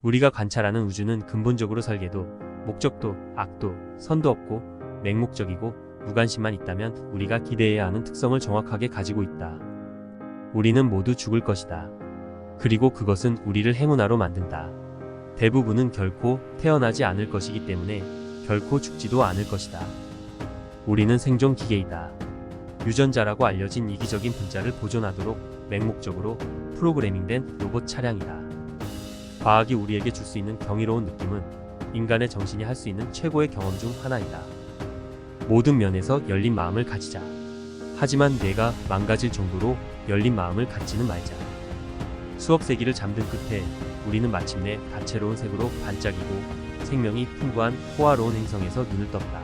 우리가 관찰하는 우주는 근본적으로 설계도, 목적도, 악도, 선도 없고 맹목적이고 무관심만 있다면 우리가 기대해야 하는 특성을 정확하게 가지고 있다. 우리는 모두 죽을 것이다. 그리고 그것은 우리를 행운아로 만든다. 대부분은 결코 태어나지 않을 것이기 때문에 결코 죽지도 않을 것이다. 우리는 생존 기계이다. 유전자라고 알려진 이기적인 분자를 보존하도록 맹목적으로 프로그래밍된 로봇 차량이다. 과학이 우리에게 줄 수 있는 경이로운 느낌은 인간의 정신이 할 수 있는 최고의 경험 중 하나이다. 모든 면에서 열린 마음을 가지자. 하지만 뇌가 망가질 정도로 열린 마음을 갖지는 말자. 수억 세기를 잠든 끝에 우리는 마침내 다채로운 색으로 반짝이고 생명이 풍부한 호화로운 행성에서 눈을 떴다.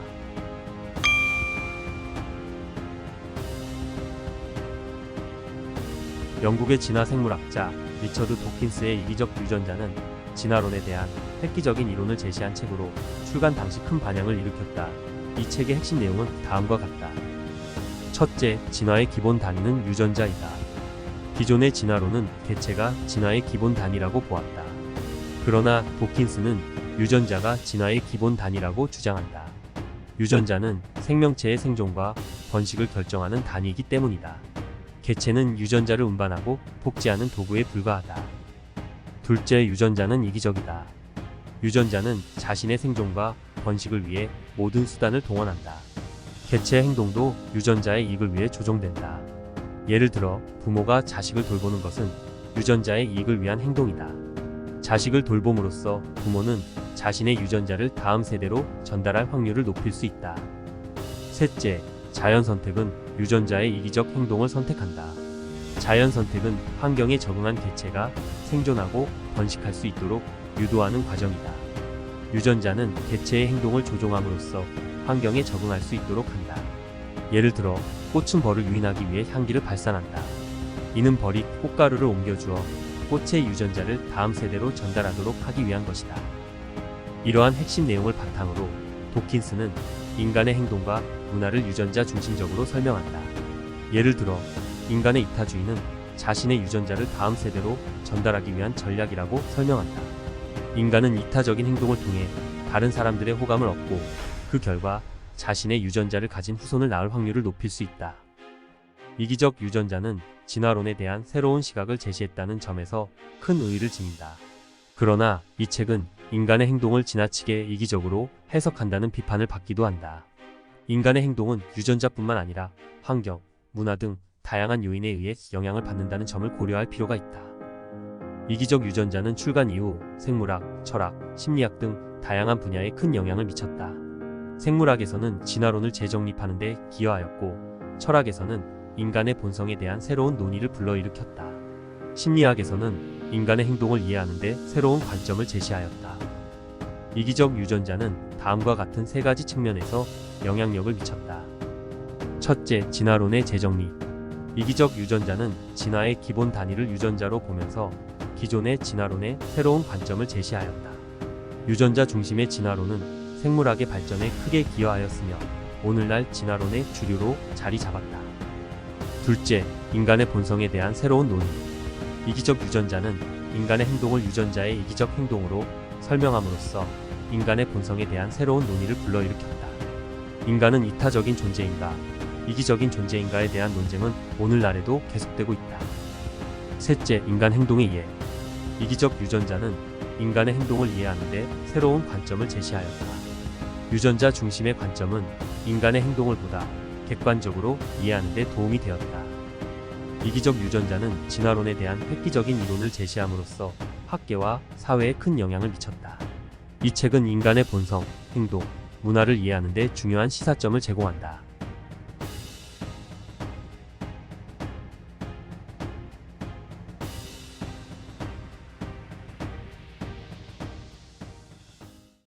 영국의 진화 생물학자 리처드 도킨스의 이기적 유전자는 진화론에 대한 획기적인 이론을 제시한 책으로 출간 당시 큰 반향을 일으켰다. 이 책의 핵심 내용은 다음과 같다. 첫째, 진화의 기본 단위는 유전자이다. 기존의 진화론은 개체가 진화의 기본 단위라고 보았다. 그러나 도킨스는 유전자가 진화의 기본 단위라고 주장한다. 유전자는 생명체의 생존과 번식을 결정하는 단위이기 때문이다. 개체는 유전자를 운반하고 복제하는 도구에 불과하다. 둘째, 유전자는 이기적이다. 유전자는 자신의 생존과 번식을 위해 모든 수단을 동원한다. 개체의 행동도 유전자의 이익을 위해 조종된다. 예를 들어 부모가 자식을 돌보는 것은 유전자의 이익을 위한 행동이다. 자식을 돌봄으로써 부모는 자신의 유전자를 다음 세대로 전달할 확률을 높일 수 있다. 셋째, 자연 선택은 유전자의 이기적 행동을 선택한다. 자연 선택은 환경에 적응한 개체가 생존하고 번식할 수 있도록 유도하는 과정이다. 유전자는 개체의 행동을 조종함으로써 환경에 적응할 수 있도록 한다. 예를 들어 꽃은 벌을 유인하기 위해 향기를 발산한다. 이는 벌이 꽃가루를 옮겨주어 꽃의 유전자를 다음 세대로 전달하도록 하기 위한 것이다. 이러한 핵심 내용을 바탕으로 도킨스는 인간의 행동과 문화를 유전자 중심적으로 설명한다. 예를 들어 인간의 이타주의는 자신의 유전자를 다음 세대로 전달하기 위한 전략이라고 설명한다. 인간은 이타적인 행동을 통해 다른 사람들의 호감을 얻고 그 결과 자신의 유전자를 가진 후손을 낳을 확률을 높일 수 있다. 이기적 유전자는 진화론에 대한 새로운 시각을 제시했다는 점에서 큰 의의를 지닌다. 그러나 이 책은 인간의 행동을 지나치게 이기적으로 해석한다는 비판을 받기도 한다. 인간의 행동은 유전자뿐만 아니라 환경, 문화 등 다양한 요인에 의해 영향을 받는다는 점을 고려할 필요가 있다. 이기적 유전자는 출간 이후 생물학, 철학, 심리학 등 다양한 분야에 큰 영향을 미쳤다. 생물학에서는 진화론을 재정립하는 데 기여하였고, 철학에서는 인간의 본성에 대한 새로운 논의를 불러일으켰다. 심리학에서는 인간의 행동을 이해하는 데 새로운 관점을 제시하였다. 이기적 유전자는 다음과 같은 세 가지 측면에서 영향력을 미쳤다. 첫째, 진화론의 재정립. 이기적 유전자는 진화의 기본 단위를 유전자로 보면서 기존의 진화론에 새로운 관점을 제시하였다. 유전자 중심의 진화론은 생물학의 발전에 크게 기여하였으며 오늘날 진화론의 주류로 자리 잡았다. 둘째, 인간의 본성에 대한 새로운 논의. 이기적 유전자는 인간의 행동을 유전자의 이기적 행동으로 설명함으로써 인간의 본성에 대한 새로운 논의를 불러일으켰다. 인간은 이타적인 존재인가, 이기적인 존재인가에 대한 논쟁은 오늘날에도 계속되고 있다. 셋째, 인간 행동의 이해. 이기적 유전자는 인간의 행동을 이해하는 데 새로운 관점을 제시하였다. 유전자 중심의 관점은 인간의 행동을 보다 객관적으로 이해하는 데 도움이 되었다. 이기적 유전자는 진화론에 대한 획기적인 이론을 제시함으로써 학계와 사회에 큰 영향을 미쳤다. 이 책은 인간의 본성, 행동, 문화를 이해하는 데 중요한 시사점을 제공한다.